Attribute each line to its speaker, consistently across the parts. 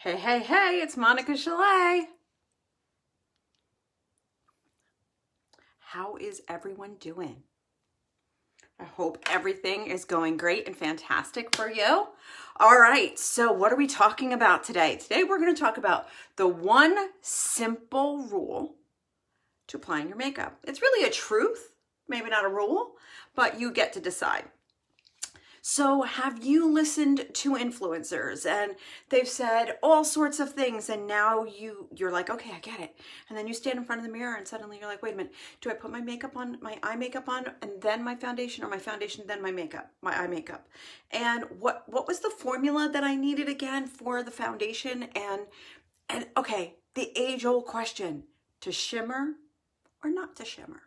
Speaker 1: Hey, hey, hey, it's Monica Chalet. How is everyone doing? I hope everything is going great and fantastic for you. All right, so what are we talking about today? Today we're going to talk about the one simple rule to applying your makeup. It's really a truth, maybe not a rule, but you get to decide. So have you listened to influencers and they've said all sorts of things and now you're like, okay, I get it. And then you stand in front of the mirror and suddenly you're like, wait a minute, do I put my makeup on, my eye makeup on and then my foundation, or my foundation then my makeup, my eye makeup? And what was the formula that I needed again for the foundation? And okay, the age-old question, to shimmer or not to shimmer?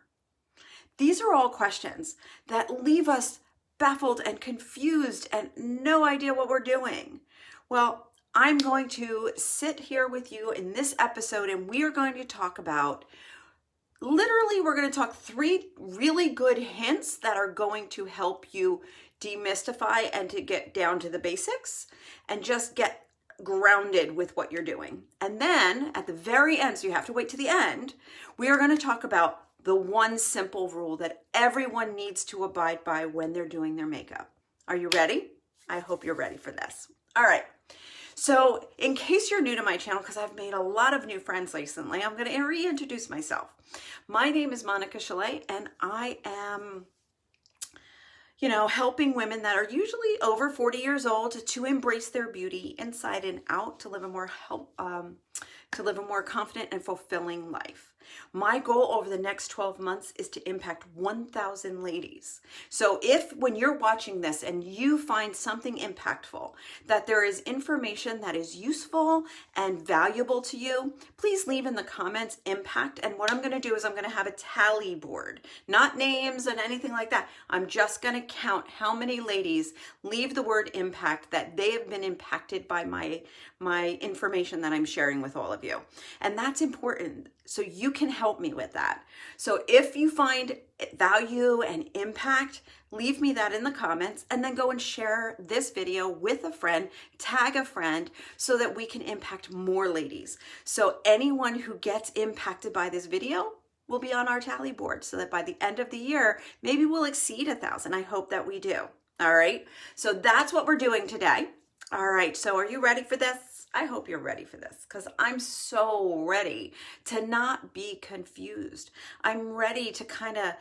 Speaker 1: These are all questions that leave us baffled and confused and no idea what we're doing. Well, I'm going to sit here with you in this episode and we are going to talk about, literally, we're going to talk 3 really good hints that are going to help you demystify and to get down to the basics and just get grounded with what you're doing. And then at the very end, so you have to wait to the end, we are going to talk about the one simple rule that everyone needs to abide by when they're doing their makeup. Are you ready? I hope you're ready for this. All right. So in case you're new to my channel, because I've made a lot of new friends recently, I'm going to reintroduce myself. My name is Monica Chalet, and I am, helping women that are usually over 40 years old to embrace their beauty inside and out, to live a more confident and fulfilling life. My goal over the next 12 months is to impact 1,000 ladies. So if when you're watching this and you find something impactful, that there is information that is useful and valuable to you, please leave in the comments impact. And what I'm going to do is I'm going to have a tally board, not names and anything like that. I'm just going to count how many ladies leave the word impact that they have been impacted by my information that I'm sharing with all of you. And that's important. So you can help me with that. So if you find value and impact, leave me that in the comments and then go and share this video with a friend, tag a friend so that we can impact more ladies. So anyone who gets impacted by this video will be on our tally board so that by the end of the year, maybe we'll exceed 1,000. I hope that we do. All right. So that's what we're doing today. All right. So are you ready for this? I hope you're ready for this because I'm so ready to not be confused. I'm ready to kind of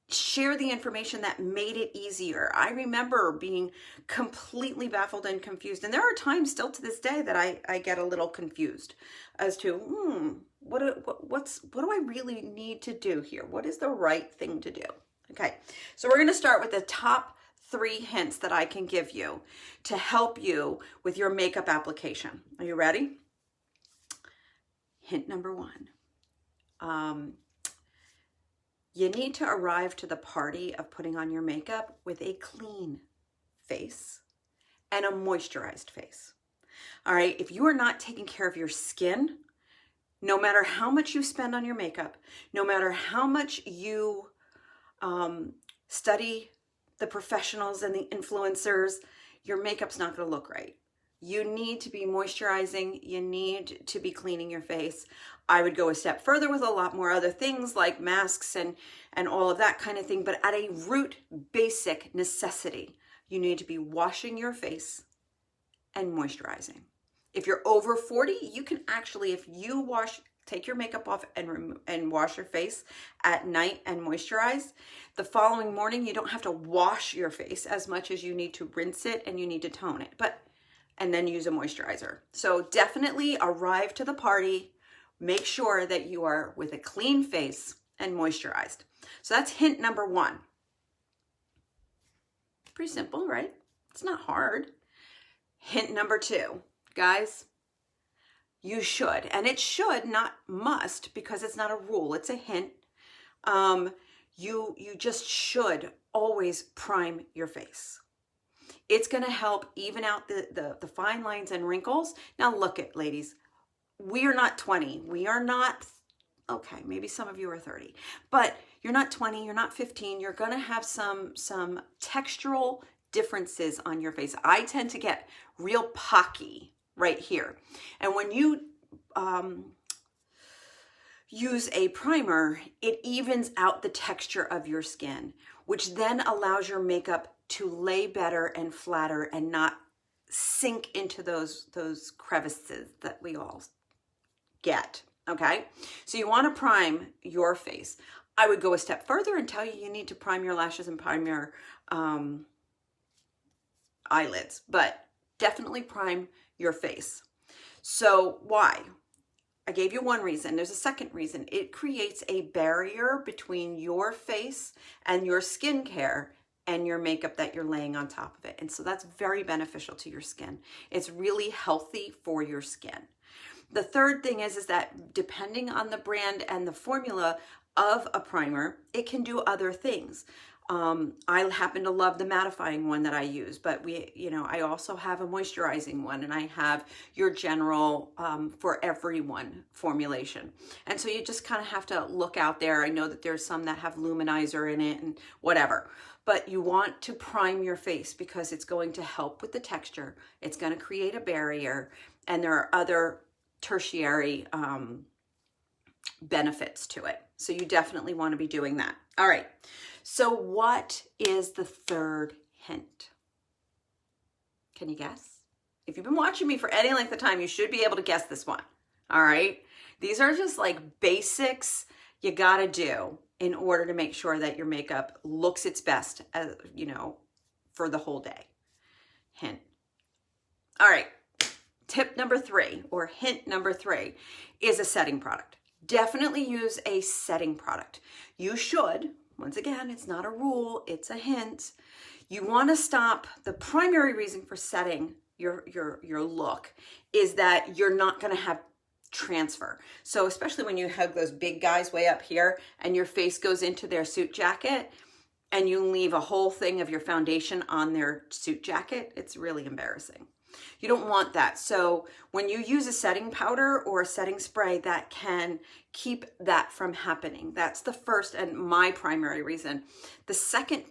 Speaker 1: share the information that made it easier. I remember being completely baffled and confused. And there are times still to this day that I get a little confused as to, what do I really need to do here? What is the right thing to do? Okay, so we're going to start with the top 3 hints that I can give you to help you with your makeup application. Are you ready? Hint number 1. You need to arrive to the party of putting on your makeup with a clean face and a moisturized face. All right, if you are not taking care of your skin, no matter how much you spend on your makeup, no matter how much you study the professionals and the influencers, your makeup's not going to look right. You need to be moisturizing. You need to be cleaning your face. I would go a step further with a lot more other things like masks and all of that kind of thing. But at a root basic necessity, you need to be washing your face and moisturizing. If you're over 40, you can actually, if you take your makeup off and wash your face at night and moisturize, the following morning you don't have to wash your face as much as you need to rinse it and you need to tone it, and then use a moisturizer. So definitely arrive to the party, make sure that you are with a clean face and moisturized. So that's hint number 1. Pretty simple, right? It's not hard. Hint number 2, guys. You should, and it should, not must, because it's not a rule, it's a hint. You just should always prime your face. It's going to help even out the fine lines and wrinkles. Now look at, ladies, we are not 20. We are not, okay, maybe some of you are 30, but you're not 20, you're not 15. You're going to have some textural differences on your face. I tend to get real pocky right here. And when you use a primer, it evens out the texture of your skin, which then allows your makeup to lay better and flatter and not sink into those crevices that we all get, okay? So you want to prime your face. I would go a step further and tell you you need to prime your lashes and prime your eyelids, but definitely prime your face. So why? I gave you one reason. There's a second reason. It creates a barrier between your face and your skincare and your makeup that you're laying on top of it. And so that's very beneficial to your skin. It's really healthy for your skin. The third thing is that depending on the brand and the formula of a primer, it can do other things. I happen to love the mattifying one that I use, but I also have a moisturizing one, and I have your general for everyone formulation. And so you just kind of have to look out there. I know that there's some that have luminizer in it and whatever, but you want to prime your face because it's going to help with the texture. It's going to create a barrier, and there are other tertiary benefits to it. So you definitely want to be doing that. All right. So what is the third hint? Can you guess? If you've been watching me for any length of time, you should be able to guess this one. All right. These are just like basics you got to do in order to make sure that your makeup looks its best, for the whole day. Hint. All right. Tip number 3, or hint number 3, is a setting product. Definitely use a setting product. You should, once again, it's not a rule, it's a hint. You want to stop. The primary reason for setting your look is that you're not going to have transfer. So especially when you have those big guys way up here and your face goes into their suit jacket and you leave a whole thing of your foundation on their suit jacket, it's really embarrassing. You don't want that. So when you use a setting powder or a setting spray, that can keep that from happening. That's the first and my primary reason. The second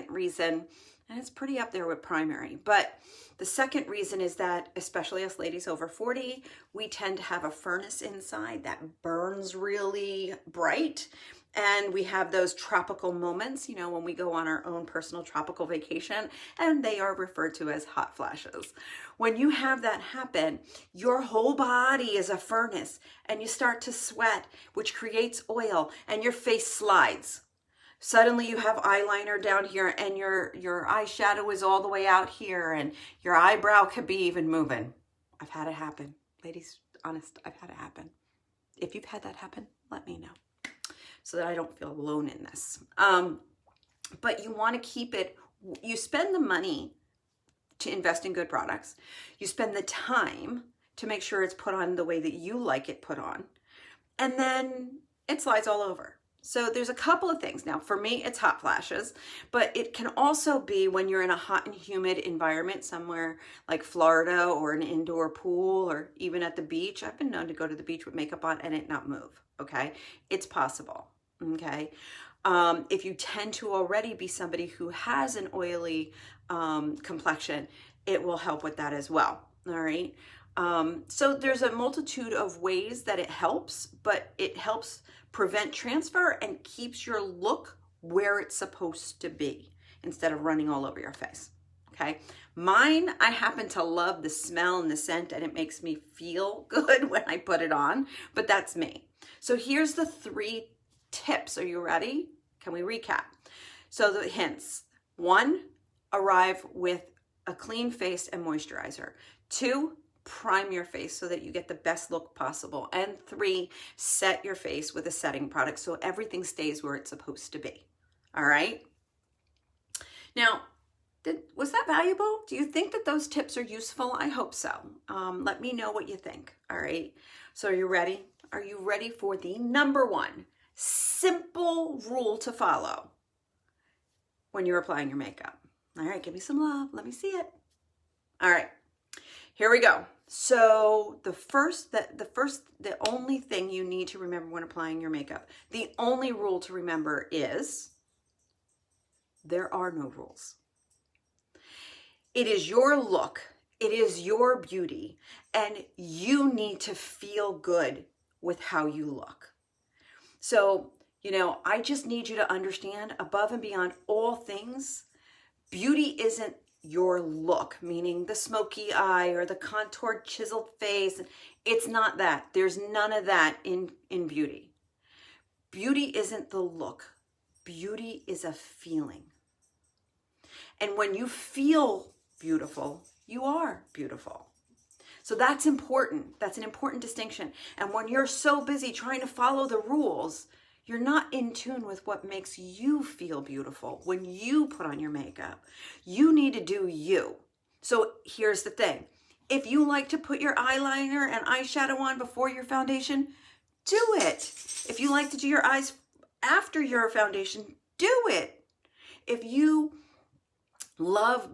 Speaker 1: reason, and it's pretty up there with primary, but the second reason is that, especially us ladies over 40, we tend to have a furnace inside that burns really bright. And we have those tropical moments, when we go on our own personal tropical vacation, and they are referred to as hot flashes. When you have that happen, your whole body is a furnace and you start to sweat, which creates oil, and your face slides. Suddenly you have eyeliner down here and your eyeshadow is all the way out here and your eyebrow could be even moving. I've had it happen. Ladies, honest, I've had it happen. If you've had that happen, let me know, so that I don't feel alone in this. But you want to keep it, you spend the money to invest in good products. You spend the time to make sure it's put on the way that you like it put on. And then it slides all over. So there's a couple of things. Now, for me, it's hot flashes, but it can also be when you're in a hot and humid environment somewhere like Florida or an indoor pool or even at the beach. I've been known to go to the beach with makeup on and it not move, okay? It's possible, okay? If you tend to already be somebody who has an oily complexion, it will help with that as well, all right? So there's a multitude of ways that it helps, but it helps prevent transfer and keeps your look where it's supposed to be instead of running all over your face, okay? Mine, I happen to love the smell and the scent, and it makes me feel good when I put it on, but that's me. So here's the 3 tips. Are you ready? Can we recap? So the hints. 1, arrive with a clean face and moisturizer. 2, prime your face so that you get the best look possible. And 3, set your face with a setting product so everything stays where it's supposed to be. All right? Now, was that valuable? Do you think that those tips are useful? I hope so. Let me know what you think. All right? So are you ready? Are you ready for the number 1 simple rule to follow when you're applying your makeup? All right, give me some love. Let me see it. All right, here we go. So the only thing you need to remember when applying your makeup, the only rule to remember is there are no rules. It is your look It is your beauty, and you need to feel good with how you look. So, I just need you to understand, above and beyond all things, beauty isn't your look, meaning the smoky eye or the contoured chiseled face. It's not that. There's none of that in beauty. Beauty isn't the look. Beauty is a feeling. And when you feel beautiful, you are beautiful. So that's important. That's an important distinction. And when you're so busy trying to follow the rules, you're not in tune with what makes you feel beautiful. When you put on your makeup, you need to do you. So here's the thing. If you like to put your eyeliner and eyeshadow on before your foundation, do it. If you like to do your eyes after your foundation, do it. If you love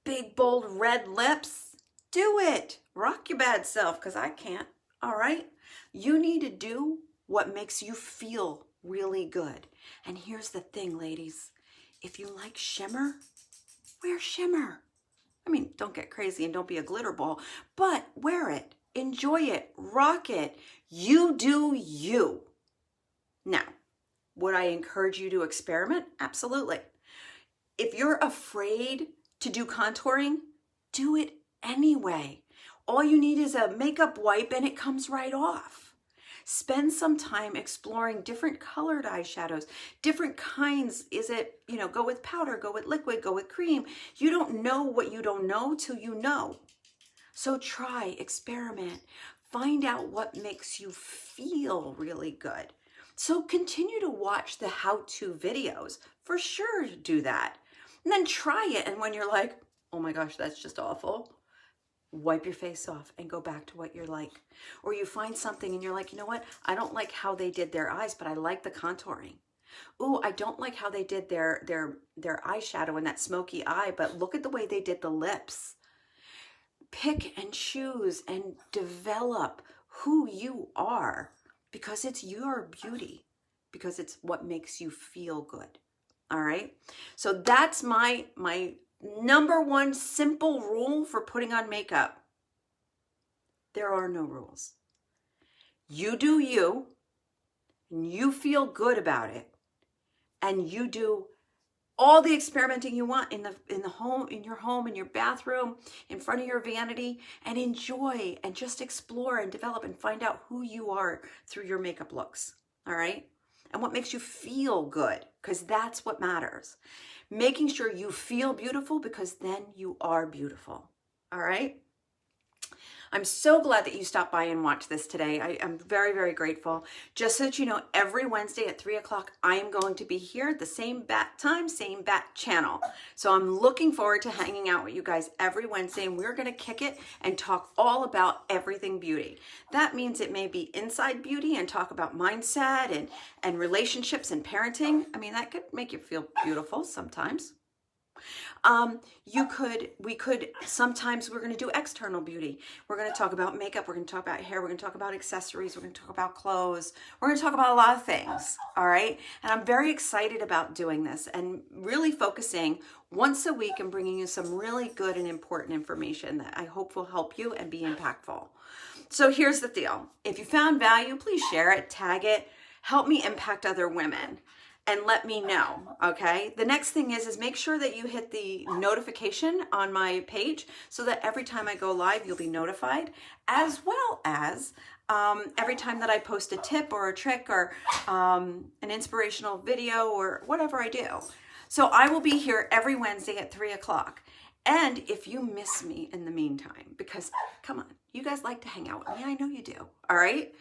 Speaker 1: big, bold red lips, do it. Rock your bad self, because I can't. All right? You need to do what makes you feel really good. And here's the thing, ladies. If you like shimmer, wear shimmer. I mean, don't get crazy and don't be a glitter ball, but wear it. Enjoy it. Rock it. You do you. Now, would I encourage you to experiment? Absolutely. If you're afraid to do contouring, do it anyway. All you need is a makeup wipe and it comes right off. Spend some time exploring different colored eyeshadows, different kinds. Is it, go with powder, go with liquid, go with cream. You don't know what you don't know till you know. So try, experiment, find out what makes you feel really good. So continue to watch the how-to videos. For sure, do that. And then try it. And when you're like, oh my gosh, that's just awful, wipe your face off and go back to what you're like. Or you find something and you're like, you know what? I don't like how they did their eyes, but I like the contouring. Ooh, I don't like how they did their eyeshadow and that smoky eye, but look at the way they did the lips. Pick and choose and develop who you are, because it's your beauty, because it's what makes you feel good. All right? So that's my number one simple rule for putting on makeup. There are no rules. You do you, and you feel good about it, and you do all the experimenting you want in the home, in your home, in your bathroom, in front of your vanity, and enjoy and just explore and develop and find out who you are through your makeup looks. All right? And what makes you feel good, because that's what matters. Making sure you feel beautiful, because then you are beautiful. All right? I'm so glad that you stopped by and watched this today. I am very, very grateful. Just so that you know, every Wednesday at 3 o'clock, I am going to be here at the same bat time, same bat channel. So I'm looking forward to hanging out with you guys every Wednesday, and we're going to kick it and talk all about everything beauty. That means it may be inside beauty and talk about mindset and relationships and parenting. I mean, that could make you feel beautiful sometimes. Sometimes we're going to do external beauty. We're going to talk about makeup. We're going to talk about hair. We're going to talk about accessories. We're going to talk about clothes. We're going to talk about a lot of things. All right. And I'm very excited about doing this and really focusing once a week and bringing you some really good and important information that I hope will help you and be impactful. So here's the deal. If you found value, please share it, tag it, help me impact other women. And let me know, okay? The next thing is make sure that you hit the notification on my page so that every time I go live, you'll be notified, as well as every time that I post a tip or a trick or an inspirational video or whatever I do. So I will be here every Wednesday at 3 o'clock. And if you miss me in the meantime, because come on, you guys like to hang out with me. I know you do, all right?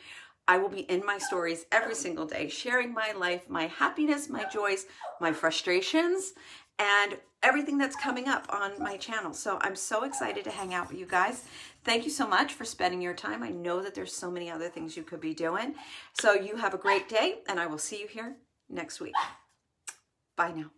Speaker 1: I will be in my stories every single day, sharing my life, my happiness, my joys, my frustrations, and everything that's coming up on my channel. So I'm so excited to hang out with you guys. Thank you so much for spending your time. I know that there's so many other things you could be doing. So you have a great day, and I will see you here next week. Bye now.